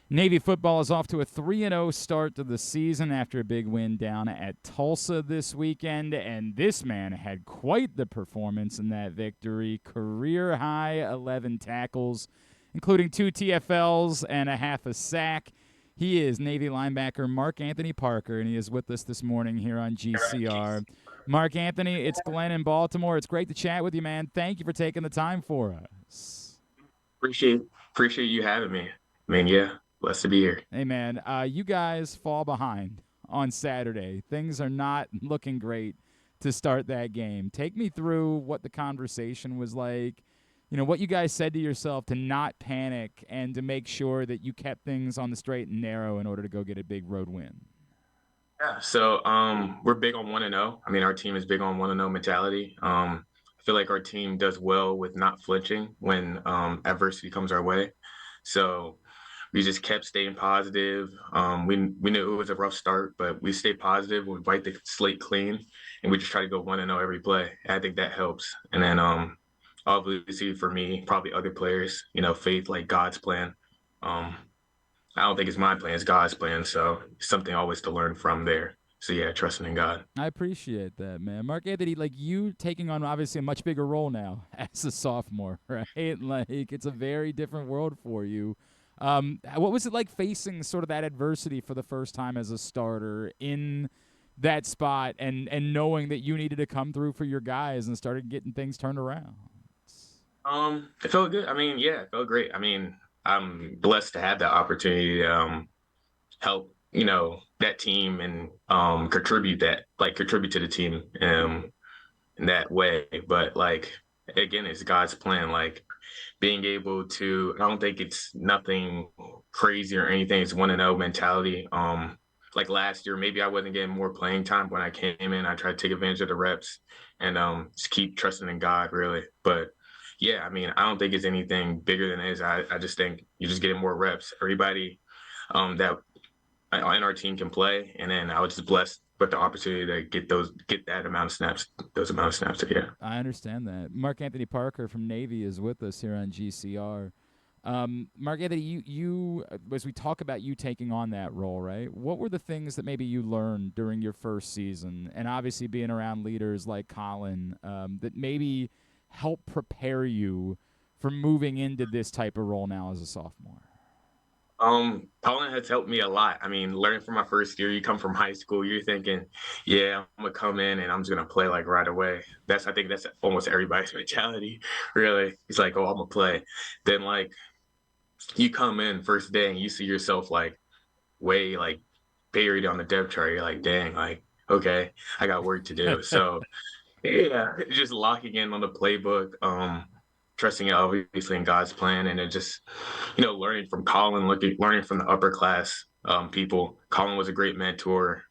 Navy football is off to a 3-0 start to the season after a big win down at Tulsa this weekend, and this man had quite the performance in that victory. Career high 11 tackles, including 2 TFLs and a half a sack. He is Navy linebacker MarcAnthony Parker, and he is with us this morning here on GCR. MarcAnthony, it's Glenn in Baltimore. It's great to chat with you, man. Thank you for taking the time for us. Appreciate appreciate you having me. I mean, yeah, blessed to be here. Hey, man, you guys fall behind on Saturday. Things are not looking great to start that game. Take me through what the conversation was like, what you guys said to yourself to not panic and to make sure that you kept things on the straight and narrow in order to go get a big road win. Yeah, so we're big on 1-0. I mean, our team is big on 1-0 mentality. I feel like our team does well with not flinching when adversity comes our way. So we just kept staying positive. We knew it was a rough start, but we stayed positive. We wipe the slate clean, and we just try to go 1-0 every play. I think that helps. And then obviously for me, probably other players, faith like God's plan. Um, I don't think it's my plan, it's God's plan. So something always to learn from there. So yeah, trusting in God. I appreciate that, man. MarcAnthony, like you taking on obviously a much bigger role now as a sophomore, right? Like it's a very different world for you. What was it like facing sort of that adversity for the first time as a starter in that spot and knowing that you needed to come through for your guys and started getting things turned around? It felt good. I mean, yeah, it felt great. I mean, I'm blessed to have that opportunity to help, that team and contribute to the team in that way. But like again, it's God's plan. Like being able to, I don't think it's nothing crazy or anything. It's 1-0 mentality. Like last year, maybe I wasn't getting more playing time when I came in. I tried to take advantage of the reps and just keep trusting in God, really. But yeah, I mean, I don't think it's anything bigger than it is. I just think you're just getting more reps. Everybody that in our team can play, and then I was just blessed with the opportunity to get that amount of snaps, those amount of snaps. So yeah. I understand that. MarcAnthony Parker from Navy is with us here on GCR. MarcAnthony, you as we talk about you taking on that role, right? What were the things that maybe you learned during your first season, and obviously being around leaders like Colin, that maybe help prepare you for moving into this type of role now as a sophomore? Colin has helped me a lot. I mean, learning from my first year, you come from high school, you're thinking, yeah, I'm gonna come in and I'm just gonna play like right away. I think that's almost everybody's mentality, really. It's like, oh, I'm gonna play. Then like you come in first day and you see yourself like way like buried on the depth chart. You're like, dang, like, okay, I got work to do. So yeah, just locking in on the playbook, trusting it obviously in God's plan, and then just learning from Colin, learning from the upper class people. Colin was a great mentor.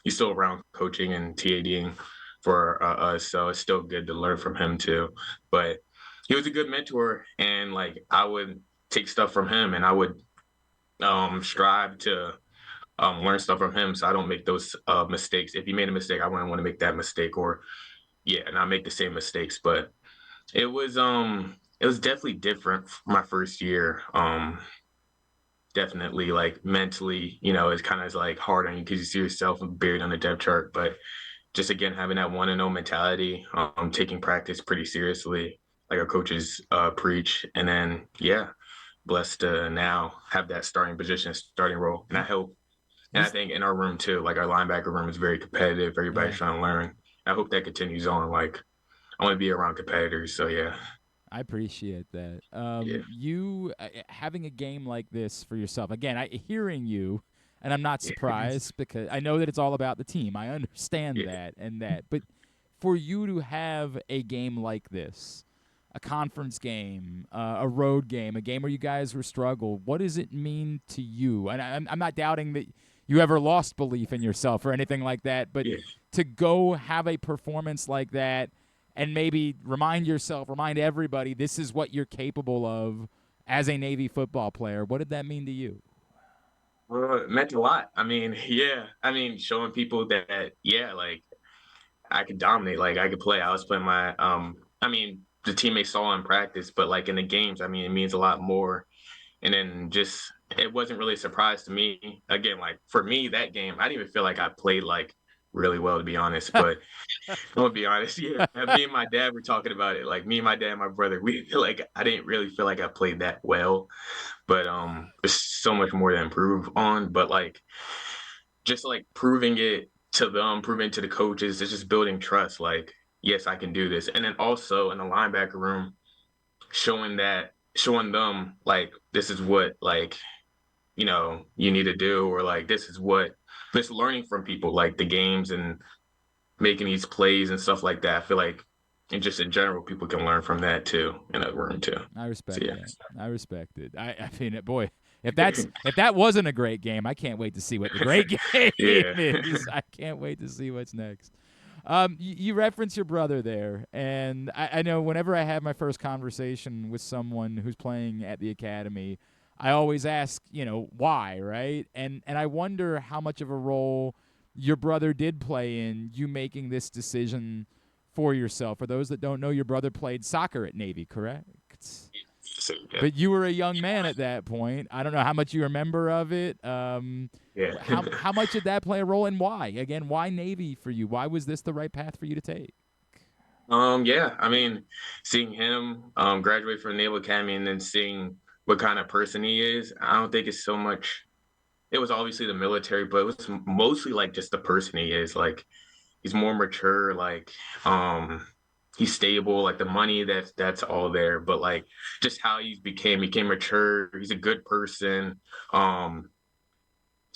He's still around coaching and TADing for us, so it's still good to learn from him too. But he was a good mentor, and like I would take stuff from him, and I would strive to learn stuff from him, so I don't make those mistakes. If he made a mistake, I wouldn't want to make that mistake, or yeah, not make the same mistakes. But it was definitely different my first year. Definitely like mentally, it's kind of like hard on you because you see yourself buried on the depth chart. But just again having that 1-0 mentality, taking practice pretty seriously, like our coaches preach, and then yeah, blessed to now have that starting position, starting role, and I hope. And I This, think in our room too, like our linebacker room is very competitive. yeah. Everybody's trying to learn. I hope that continues on. Like I want to be around competitors. So yeah, I appreciate that. yeah, You having a game like this for yourself again. Hearing you, and I'm not yeah, surprised because I know that it's all about the team. I understand yeah. that, but for you to have a game like this, a conference game, a road game, a game where you guys were struggled, what does it mean to you? And I'm not doubting that you ever lost belief in yourself or anything like that, but Yeah. to go have a performance like that and maybe remind everybody this is what you're capable of as a Navy football player. What did that mean to you? Well, it meant a lot. I mean, yeah. I mean, showing people that yeah, like I could dominate, like I could play. I was playing my I mean, the teammates saw in practice, but like in the games, I mean, it means a lot more. And then just it wasn't really a surprise to me. Again, like for me, that game, I didn't even feel like I played like really well, to be honest. But I'm gonna be honest, yeah, me and my dad were talking about it. Like me and my dad and my brother, we feel like I didn't really feel like I played that well, but there's so much more to improve on. But like just like proving it to them, proving it to the coaches, it's just building trust. Like, yes, I can do this. And then also in the linebacker room, showing them like this is what like you need to do, or like this is what just learning from people like the games and making these plays and stuff like that. I feel like and just in general, people can learn from that too in a room too. I So respect yeah. that. I respect it. I mean, boy, if that wasn't a great game, I can't wait to see what the great game Yeah. is. I can't wait to see what's next. You reference your brother there, and I know whenever I have my first conversation with someone who's playing at the academy, I always ask, why, right? And I wonder how much of a role your brother did play in you making this decision for yourself. For those that don't know, your brother played soccer at Navy, correct? So, yeah. But you were a young man at that point. I don't know how much you remember of it. Yeah. How much did that play a role, and why? Again, why Navy for you? Why was this the right path for you to take? Yeah, I mean, seeing him graduate from the Naval Academy and then seeing what kind of person he is, I don't think it's so much. It was obviously the military, but it was mostly like just the person he is. Like he's more mature, like he's stable, like the money that's all there, but like just how became mature. He's a good person. Um,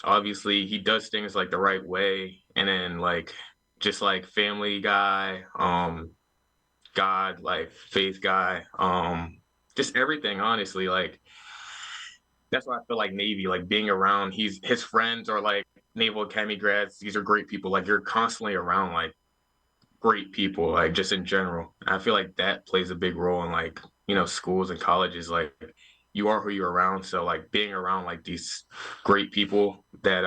Obviously he does things like the right way, and then like just like family guy, God, like faith guy, just everything, honestly. Like that's why I feel like Navy, like being around, his friends are like Naval Academy grads. These are great people. Like you're constantly around like great people, like just in general. I feel like that plays a big role in like, schools and colleges. Like you are who you're around. So like being around like these great people that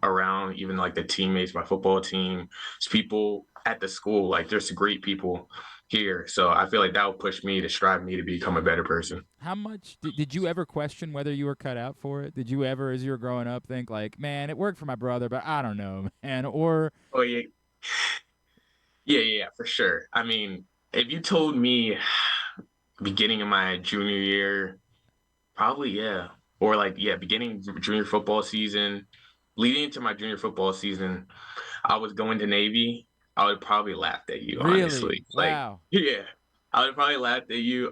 around, even like the teammates, my football team, people at the school, like there's great people here. So I feel like that would push me to strive me to become a better person. How much did you ever question whether you were cut out for it? Did you ever, as you were growing up, think like, man, it worked for my brother, but I don't know, man? Or Oh yeah. Yeah, for sure. I mean, if you told me beginning of my junior year, probably yeah. Or like yeah, beginning junior football season, leading into my junior football season, I was going to Navy. I would probably laughed at you, really? honestly. Like Wow. yeah, I would probably laughed at you.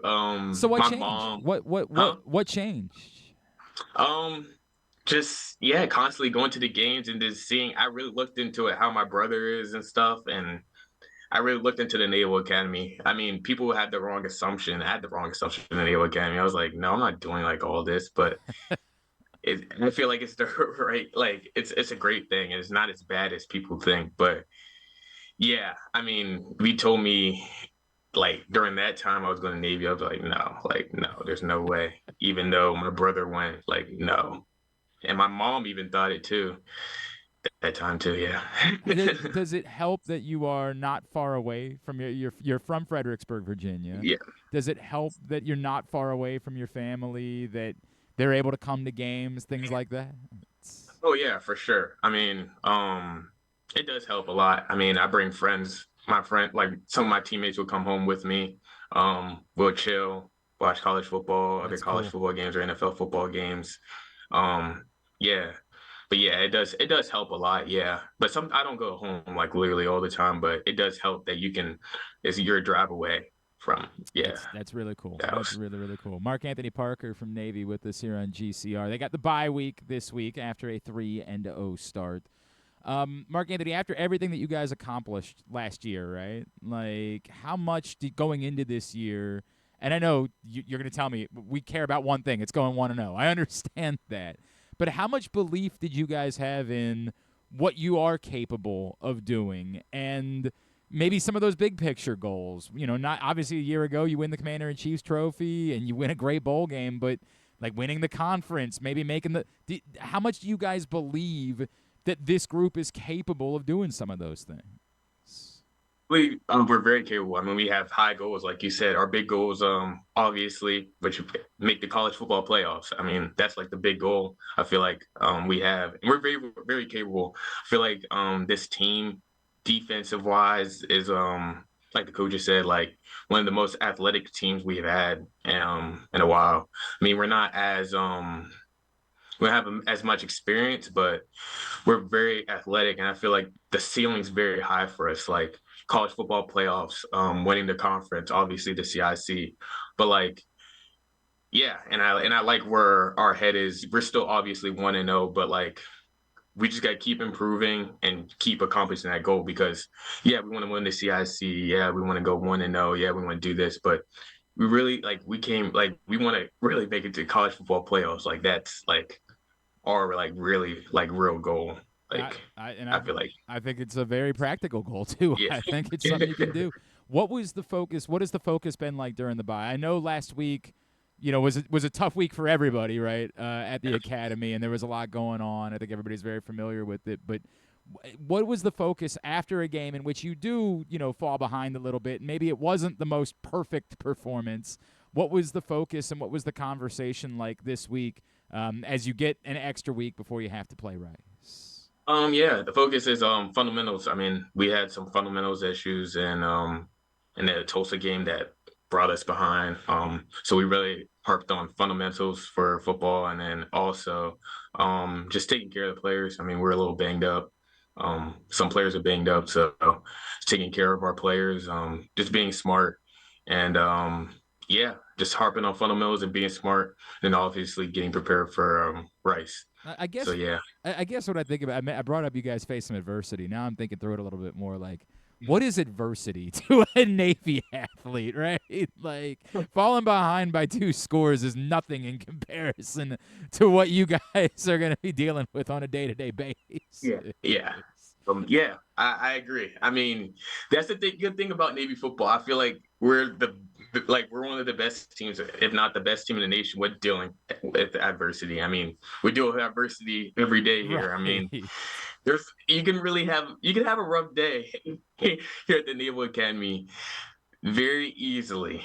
So what My changed? mom, What what huh? what what changed? Um, just yeah, constantly going to the games and just seeing. I really looked into it, how my brother is and stuff, and I really looked into the Naval Academy. I mean, people had the wrong assumption. I had the wrong assumption in the Naval Academy. I was like, no, I'm not doing like all this, but I feel like it's the right, like it's a great thing. It's not as bad as people think. But yeah, I mean, we told me like during that time I was going to Navy. I was like, no, there's no way. Even though my brother went, like, no, and my mom even thought it too at that time too. Yeah. Does it help that you are not far away from you're from Fredericksburg, Virginia? Yeah. Does it help that you're not far away from your family, that they're able to come to games, things like that? Oh yeah, for sure. I mean, it does help a lot. I mean, I bring friends, like some of my teammates will come home with me. We'll chill, watch college football, other That's college cool. football games or NFL football games. Yeah. But yeah, it does help a lot, yeah. But I don't go home like literally all the time, but it does help that you're a drive away from, yeah, That's really cool. the That's house. really cool. MarcAnthony Parker from Navy with us here on GCR. They got the bye week this week after a 3-0 start. MarcAnthony, after everything that you guys accomplished last year, right? Like, how much going into this year? And I know you're going to tell me we care about one thing. It's going 1-0. I understand that. But how much belief did you guys have in what you are capable of doing, and maybe some of those big picture goals? Not obviously a year ago you win the Commander-in-Chief's trophy and you win a great bowl game, but like winning the conference, maybe making how much do you guys believe that this group is capable of doing some of those things? we're very capable. I mean, we have high goals, like you said. Our big goals, obviously, but you make the college football playoffs. I mean, that's like the big goal. I feel like we have, and we're very capable. I feel like this team, defensive wise, is like the coach just said, like one of the most athletic teams we've had in a while. I mean, we're not as we don't have as much experience, but we're very athletic, and I feel like the ceiling's very high for us. Like college football playoffs, winning the conference, obviously the CIC, but like yeah, and I like where our head is. We're still obviously 1-0, but like we just got to keep improving and keep accomplishing that goal because yeah, we want to win the CIC. Yeah, we want to go 1-0. Yeah, we want to do this, but we really like we want to really make it to college football playoffs. Like that's like our like really like real goal. I, Like I and I feel like I think it's a very practical goal too. yeah. I think it's something you can do. What was the focus? What has the focus been like during the bye? I know last week, was a tough week for everybody, right? At the academy, and there was a lot going on. I think everybody's very familiar with it. But what was the focus after a game in which you do, fall behind a little bit? Maybe it wasn't the most perfect performance. What was the focus and what was the conversation like this week as you get an extra week before you have to play Rice? Yeah, the focus is fundamentals. I mean, we had some fundamentals issues in the Tulsa game that brought us behind. So we really harped on fundamentals for football and then also just taking care of the players. I mean, we're a little banged up. Some players are banged up, so taking care of our players, just being smart and yeah, just harping on fundamentals and being smart and obviously getting prepared for Rice. I So guess yeah. I guess what I think about, I brought up you guys face some adversity. Now I'm thinking through it a little bit more. Like, what is adversity to a Navy athlete, right? Like, falling behind by 2 scores is nothing in comparison to what you guys are going to be dealing with on a day-to-day basis. Yeah. Yeah. Yeah, I agree. I mean, that's the good thing about Navy football. I feel like we're one of the best teams, if not the best team in the nation, with dealing with adversity. I mean, we deal with adversity every day here. I mean, Right. you can have a rough day here at the Naval Academy very easily.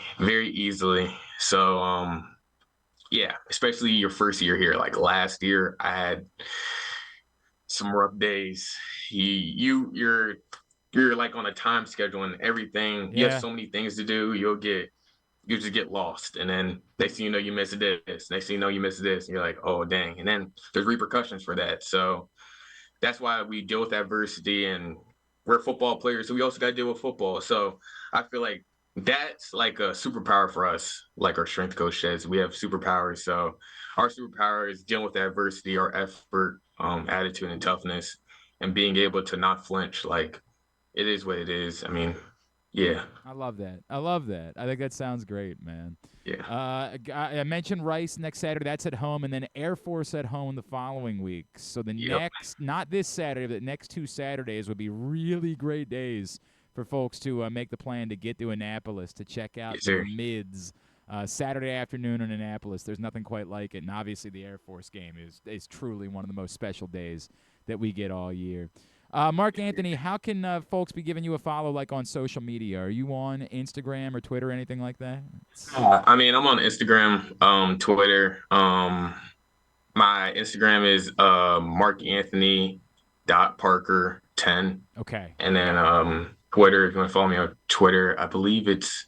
So yeah, especially your first year here. Like last year, I had some rough days. You're like on a time schedule and everything. You have Yeah. so many things to do. You just get lost, and then next thing you know, you miss this. Next thing you know, you miss this. And you're like, oh dang, and then there's repercussions for that. So that's why we deal with adversity, and we're football players, so we also got to deal with football. So I feel like that's like a superpower for us, like our strength coach says. We have superpowers. So our superpower is dealing with adversity, our effort, attitude, and toughness, and being able to not flinch. Like it is what it is. I mean, yeah, I love that. I love that. I think that sounds great, man. yeah, I mentioned Rice next Saturday. That's at home, and then Air Force at home the following week. So the yep, next, not this Saturday, but next 2 Saturdays would be really great days for folks to make the plan to get to Annapolis to check out yes, the sir. Mids. Saturday afternoon in Annapolis. There's nothing quite like it, and obviously the Air Force game is truly one of the most special days that we get all year. MarcAnthony, how can folks be giving you a follow, like on social media? Are you on Instagram or Twitter or anything like that? I mean, I'm on Instagram, Twitter. My Instagram is MarcAnthony.Parker10. Okay. And then Twitter, if you want to follow me on Twitter, I believe it's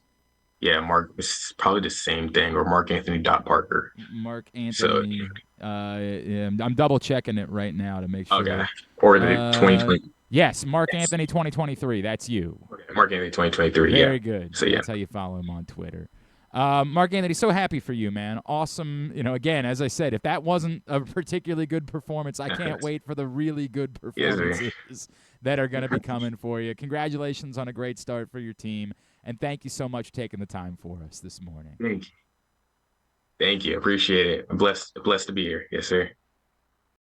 yeah, Mark it's probably the same thing or MarcAnthony.Parker. Mark So Anthony. Yeah, I'm double checking it right now to make okay. sure. Or the 2020 Yes, Mark yes. Anthony 2023. That's you. Okay. MarcAnthony 2023, yeah. Very good. So yeah. That's how you follow him on Twitter. MarcAnthony, so happy for you, man. Awesome. Again, as I said, if that wasn't a particularly good performance, I can't wait for the really good Yes, sir. performances that are going to be coming for you. Congratulations on a great start for your team, and thank you so much for taking the time for us this morning. Thank you. Thank you. Appreciate it. I'm blessed to be here. Yes, sir.